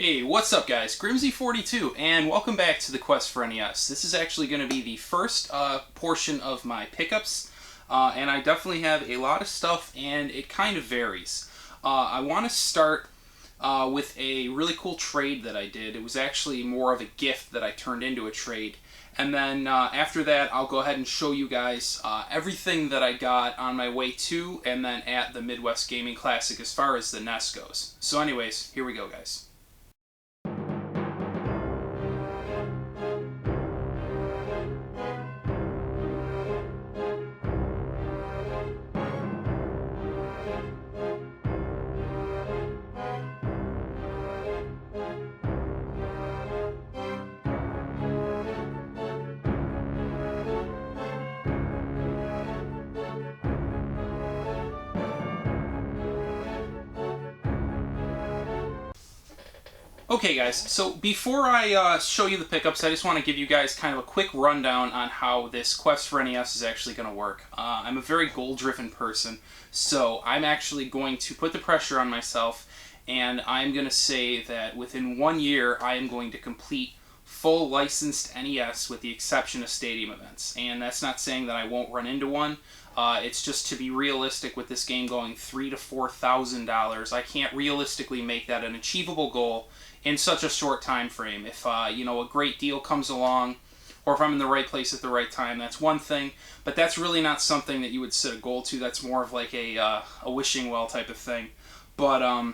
Hey, what's up guys? Grimsy42 and welcome back to the Quest for NES. This is actually going to be the first portion of my pickups, and I definitely have a lot of stuff and it kind of varies. I want to start with a really cool trade that I did. It was actually more of a gift that I turned into a trade. And then after that, I'll go ahead and show you guys everything that I got on my way to and then at the Midwest Gaming Classic as far as the NES goes. So anyways, here we go guys. Okay guys, so before I show you the pickups, I just want to give you guys kind of a quick rundown on how this Quest for NES is actually going to work. I'm a very goal-driven person, so I'm actually going to put the pressure on myself, and I'm going to say that within 1 year, I am going to complete full licensed NES with the exception of stadium events. And that's not saying that I won't run into one. It's just to be realistic with this game going $3,000 to $4,000. I can't realistically make that an achievable goal in such a short time frame. If you know, a great deal comes along, or if I'm in the right place at the right time, that's one thing. But that's really not something that you would set a goal to. That's more of like a wishing well type of thing. But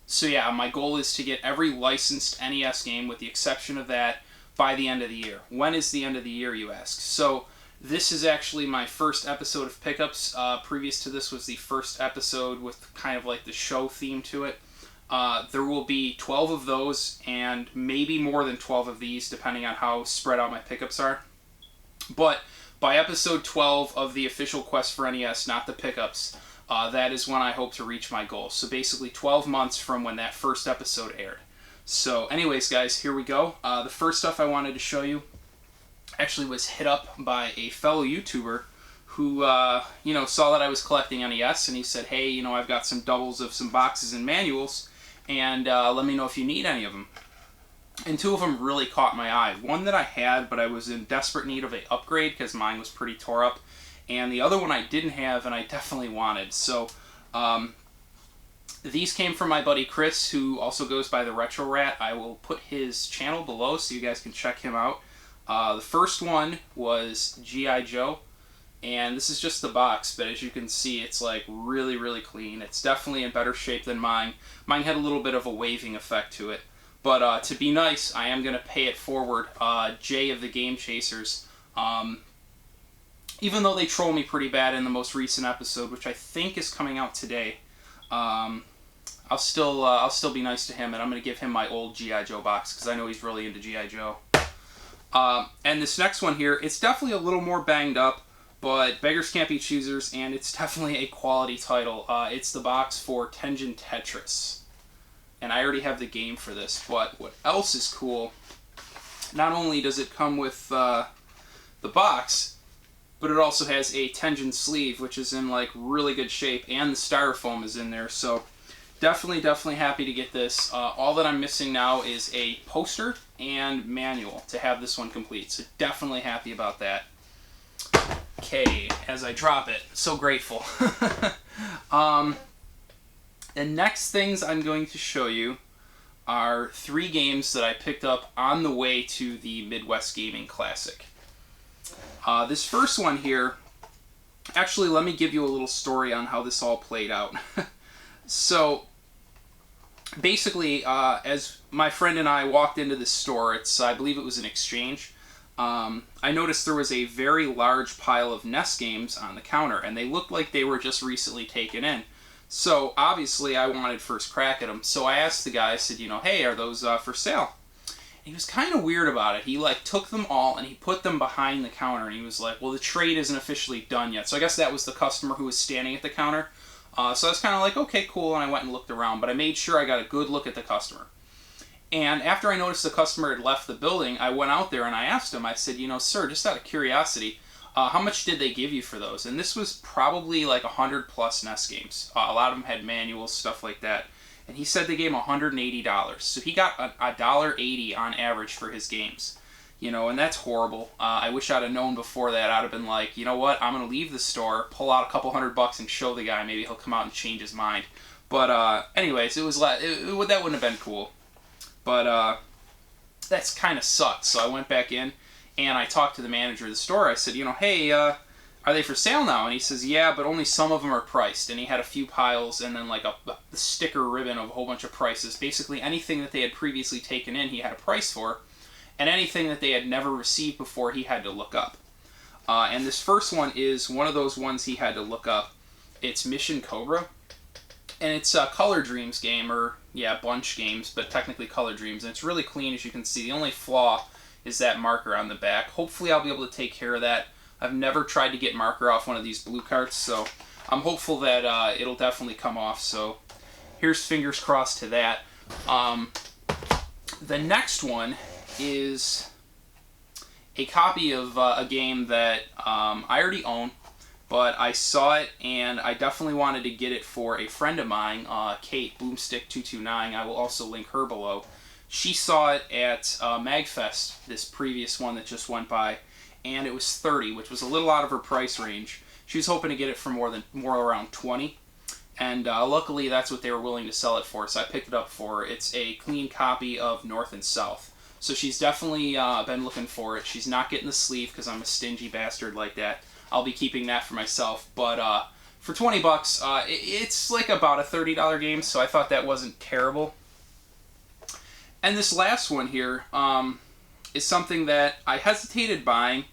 so yeah, my goal is to get every licensed NES game, with the exception of that, by the end of the year. When is the end of the year, you ask? So this is actually my first episode of Pickups. Previous to this was the first episode with kind of like the show theme to it. There will be 12 of those, and maybe more than 12 of these, depending on how spread out my pickups are. But by episode 12 of the official Quest for NES, not the pickups, that is when I hope to reach my goal. So basically 12 months from when that first episode aired. So anyways, guys, here we go. The first stuff I wanted to show you actually was hit up by a fellow YouTuber who, you know, saw that I was collecting NES, and he said, hey, you know, I've got some doubles of some boxes and manuals, and let me know if you need any of them. And two of them really caught my eye. One that I had, but I was in desperate need of an upgrade because mine was pretty tore up. And the other one I didn't have, and I definitely wanted. So these came from my buddy Chris, who also goes by the Retro Rat. I will put his channel below so you guys can check him out. The first one was G.I. Joe. And this is just the box, but as you can see, it's like really, really clean. It's definitely in better shape than mine. Mine had a little bit of a waving effect to it. But to be nice, I am going to pay it forward. Jay of the Game Chasers. Even though they troll me pretty bad in the most recent episode, which I think is coming out today, I'll still be nice to him, and I'm going to give him my old G.I. Joe box, because I know he's really into G.I. Joe. And this next one here, it's definitely a little more banged up, but beggars can't be choosers, and it's definitely a quality title. It's the box for Tengen Tetris. And I already have the game for this, but what else is cool, not only does it come with the box, but it also has a Tengen sleeve, which is in like really good shape, and the styrofoam is in there, so definitely happy to get this. All that I'm missing now is a poster and manual to have this one complete, so definitely happy about that. Okay, as I drop it, so grateful. The next things I'm going to show you are 3 games that I picked up on the way to the Midwest Gaming Classic. This first one here, actually let me give you a little story on how this all played out. So basically, as my friend and I walked into this store, I believe it was an exchange, I noticed there was a very large pile of NES games on the counter, and they looked like they were just recently taken in. So obviously I wanted first crack at them, so I asked the guy, I said, you know, hey, are those for sale? And he was kind of weird about it. He like took them all and he put them behind the counter, and he was like, well, the trade isn't officially done yet. So I guess that was the customer who was standing at the counter. So I was kind of like, okay, cool, and I went and looked around, but I made sure I got a good look at the customer. And after I noticed the customer had left the building, I went out there and I asked him, I said, you know, sir, just out of curiosity, how much did they give you for those? And this was probably like 100 plus NES games. A lot of them had manuals, stuff like that. and he said they gave him $180. So he got $1.80 on average for his games. You know, and that's horrible. I wish I'd have known before that. I'd have been like, you know what, I'm going to leave the store, pull out a couple $100 and show the guy. Maybe he'll come out and change his mind. But anyways, that wouldn't have been cool. But that's kind of sucked. So I went back in, and I talked to the manager of the store. I said, you know, hey, are they for sale now? And he says, yeah, but only some of them are priced. And he had a few piles and then like a sticker ribbon of a whole bunch of prices. Basically anything that they had previously taken in, he had a price for. And anything that they had never received before, he had to look up. And this first one is one of those ones he had to look up. It's Mission Cobra. And it's a Color Dreams game, or, yeah, Bunch Games, but technically Color Dreams. And it's really clean, as you can see. The only flaw is that marker on the back. Hopefully I'll be able to take care of that. I've never tried to get marker off one of these blue carts, so I'm hopeful that it'll definitely come off. So here's fingers crossed to that. The next one is a copy of a game that I already own, but I saw it and I definitely wanted to get it for a friend of mine, Kate, Boomstick229. I will also link her below. She saw it at MagFest, this previous one that just went by, and it was $30, which was a little out of her price range. She was hoping to get it for more around $20, and luckily that's what they were willing to sell it for, so I picked it up for her. It's a clean copy of North and South. So she's definitely been looking for it. She's not getting the sleeve because I'm a stingy bastard like that. I'll be keeping that for myself. But for $20, it's like about a $30 game, so I thought that wasn't terrible. And this last one here is something that I hesitated buying,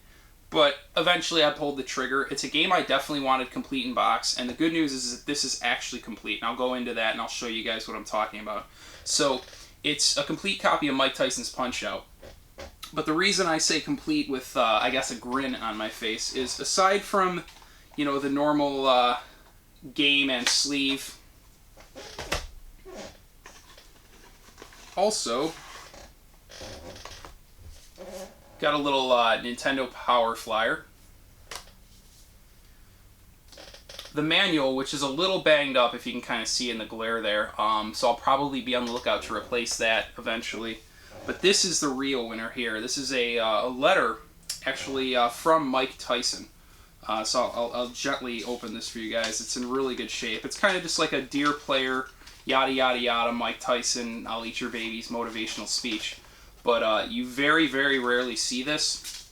but eventually I pulled the trigger. It's a game I definitely wanted complete in box, and the good news is that this is actually complete. And I'll go into that and I'll show you guys what I'm talking about. So it's a complete copy of Mike Tyson's Punch-Out! But the reason I say complete with, I guess, a grin on my face is, aside from, you know, the normal game and sleeve, also got a little Nintendo Power Flyer. The manual, which is a little banged up, if you can kind of see in the glare there, so I'll probably be on the lookout to replace that eventually. But this is the real winner here. This is a letter, actually, from Mike Tyson. So I'll gently open this for you guys. It's in really good shape. It's kind of just like a Dear Player, yada yada yada, Mike Tyson, I'll eat your baby's motivational speech. But you very, very rarely see this.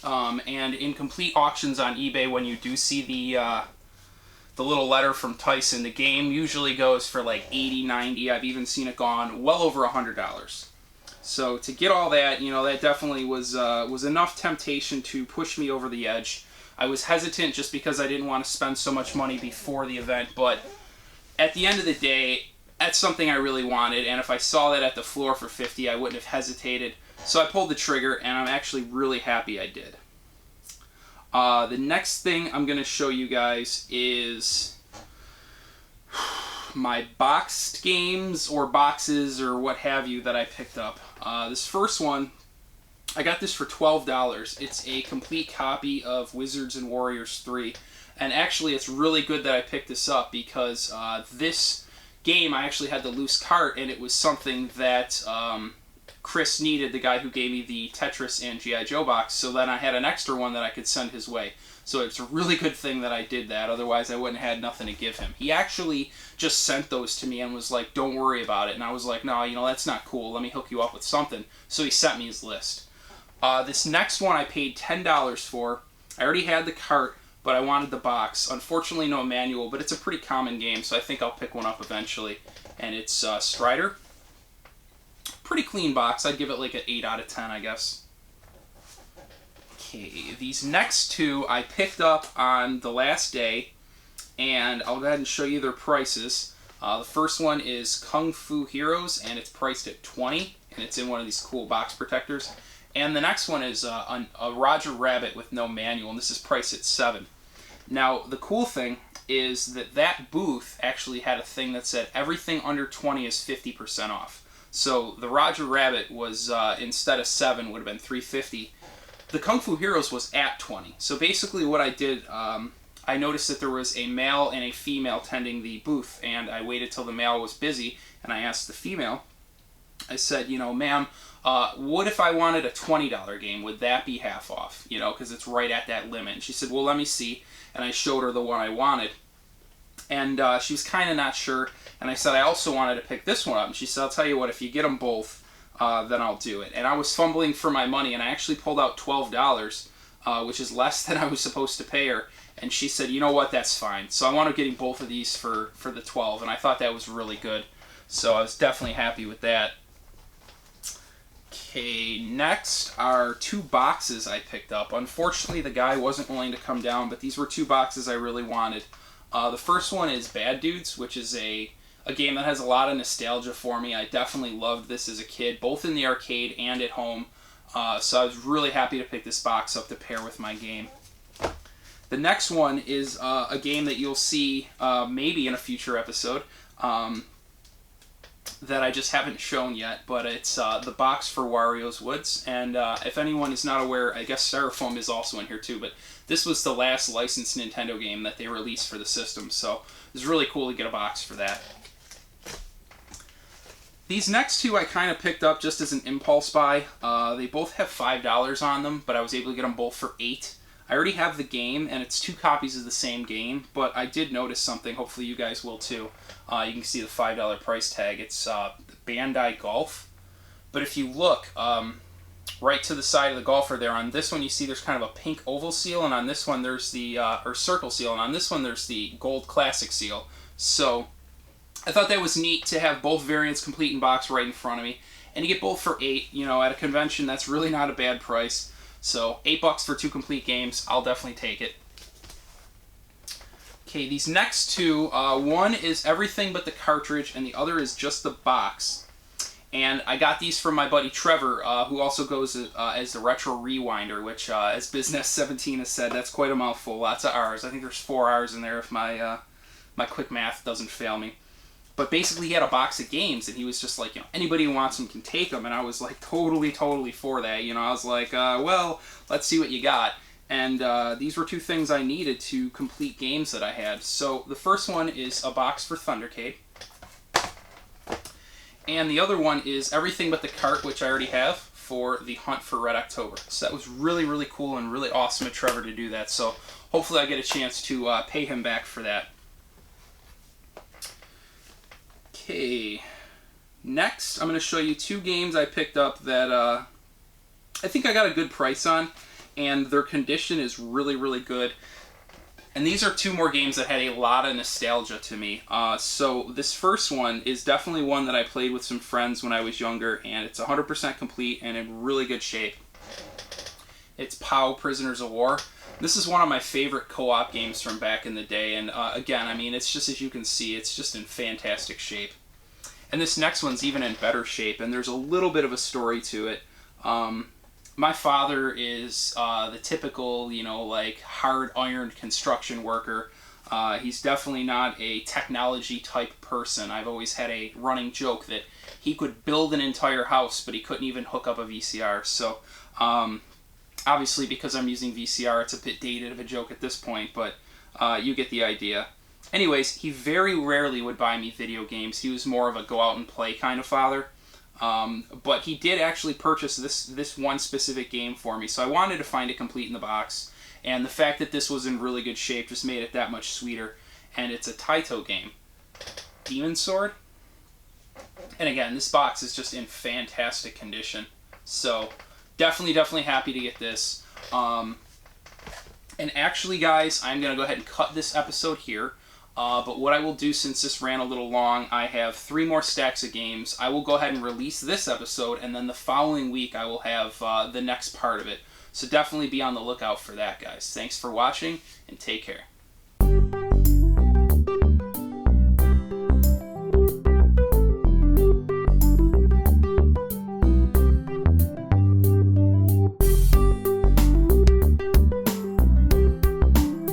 And in complete auctions on eBay, when you do see the little letter from Tyson, the game usually goes for like $80, $90. I've even seen it gone well over $100. So to get all that, you know, that definitely was enough temptation to push me over the edge. I was hesitant just because I didn't want to spend so much money before the event, but at the end of the day, that's something I really wanted, and if I saw that at the floor for $50, I wouldn't have hesitated. So I pulled the trigger, and I'm actually really happy I did. The next thing I'm going to show you guys is my boxed games or boxes or what have you that I picked up. This first one, I got this for $12. It's a complete copy of Wizards and Warriors 3. And actually, it's really good that I picked this up because this game, I actually had the loose cart, and it was something that Chris needed, the guy who gave me the Tetris and G.I. Joe box, so then I had an extra one that I could send his way. So it's a really good thing that I did that, otherwise I wouldn't have had nothing to give him. He actually just sent those to me and was like, don't worry about it. And I was like, no, you know, that's not cool. Let me hook you up with something. So he sent me his list. This next one I paid $10 for. I already had the cart, but I wanted the box. Unfortunately, no manual, but it's a pretty common game, so I think I'll pick one up eventually. And it's Strider. Pretty clean box. I'd give it like an 8 out of 10, I guess. Okay, these next two I picked up on the last day, and I'll go ahead and show you their prices. The first one is Kung Fu Heroes, and it's priced at $20, and it's in one of these cool box protectors. And the next one is a Roger Rabbit with no manual, and this is priced at $7. Now, the cool thing is that that booth actually had a thing that said everything under 20 is 50% off. So the Roger Rabbit was, instead of $7, would have been $3.50. The Kung Fu Heroes was at $20. So basically what I did, I noticed that there was a male and a female tending the booth, and I waited till the male was busy, and I asked the female, I said, you know, ma'am, what if I wanted a $20 game? Would that be half off? You know, because it's right at that limit. And she said, well, let me see. And I showed her the one I wanted. And she was kind of not sure. And I said, I also wanted to pick this one up. And she said, I'll tell you what, if you get them both, then I'll do it. And I was fumbling for my money, and I actually pulled out $12, which is less than I was supposed to pay her. And she said, you know what, that's fine. So I wound up getting both of these for the 12, and I thought that was really good. So I was definitely happy with that. Okay, next are 2 boxes I picked up. Unfortunately, the guy wasn't willing to come down, but these were 2 boxes I really wanted. The first one is Bad Dudes, which is a game that has a lot of nostalgia for me. I definitely loved this as a kid, both in the arcade and at home. So I was really happy to pick this box up to pair with my game. The next one is a game that you'll see maybe in a future episode that I just haven't shown yet, but it's the box for Wario's Woods. And if anyone is not aware, I guess Styrofoam is also in here too, but this was the last licensed Nintendo game that they released for the system, so it was really cool to get a box for that. These next 2 I kind of picked up just as an impulse buy. They both have $5 on them, but I was able to get them both for $8. I already have the game, and it's 2 copies of the same game, but I did notice something. Hopefully you guys will too. You can see the $5 price tag. It's Bandai Golf. But if you look right to the side of the golfer there, on this one you see there's kind of a pink oval seal, and on this one there's the, or circle seal, and on this one there's the gold classic seal. So I thought that was neat to have both variants complete in box right in front of me. And you get both for $8, you know, at a convention, that's really not a bad price. So $8 for 2 complete games, I'll definitely take it. Okay, these next 2, one is everything but the cartridge, and the other is just the box. And I got these from my buddy Trevor, who also goes as the Retro Rewinder, which, as Business17 has said, that's quite a mouthful. Lots of R's. I think there's 4 R's in there if my my quick math doesn't fail me. But basically he had a box of games, and he was just like, you know, anybody who wants them can take them. And I was like totally for that. You know, I was like, well, let's see what you got. And these were 2 things I needed to complete games that I had. So the first one is a box for Thundercade. And the other one is everything but the cart, which I already have, for the Hunt for Red October. So that was really, really cool and really awesome of Trevor to do that. So hopefully I get a chance to pay him back for that. Okay, next I'm going to show you 2 games I picked up that I think I got a good price on, and their condition is really, really good. And these are 2 more games that had a lot of nostalgia to me. So this first one is definitely one that I played with some friends when I was younger, and it's 100% complete and in really good shape. It's POW Prisoners of War. This is one of my favorite co-op games from back in the day, and again, I mean, it's just, as you can see, it's just in fantastic shape. And this next one's even in better shape, and there's a little bit of a story to it. My father is the typical, you know, like, hard-ironed construction worker. He's definitely not a technology-type person. I've always had a running joke that he could build an entire house, but he couldn't even hook up a VCR, so obviously, because I'm using VCR, it's a bit dated of a joke at this point, but you get the idea. Anyways, he very rarely would buy me video games. He was more of a go-out-and-play kind of father. But he did actually purchase this one specific game for me, so I wanted to find it complete in the box. And the fact that this was in really good shape just made it that much sweeter. And it's a Taito game. Demon Sword. And again, this box is just in fantastic condition. So definitely happy to get this. And actually, guys, I'm going to go ahead and cut this episode here. But what I will do, since this ran a little long, I have 3 more stacks of games. I will go ahead and release this episode, and then the following week I will have the next part of it. So definitely be on the lookout for that, guys. Thanks for watching, and take care.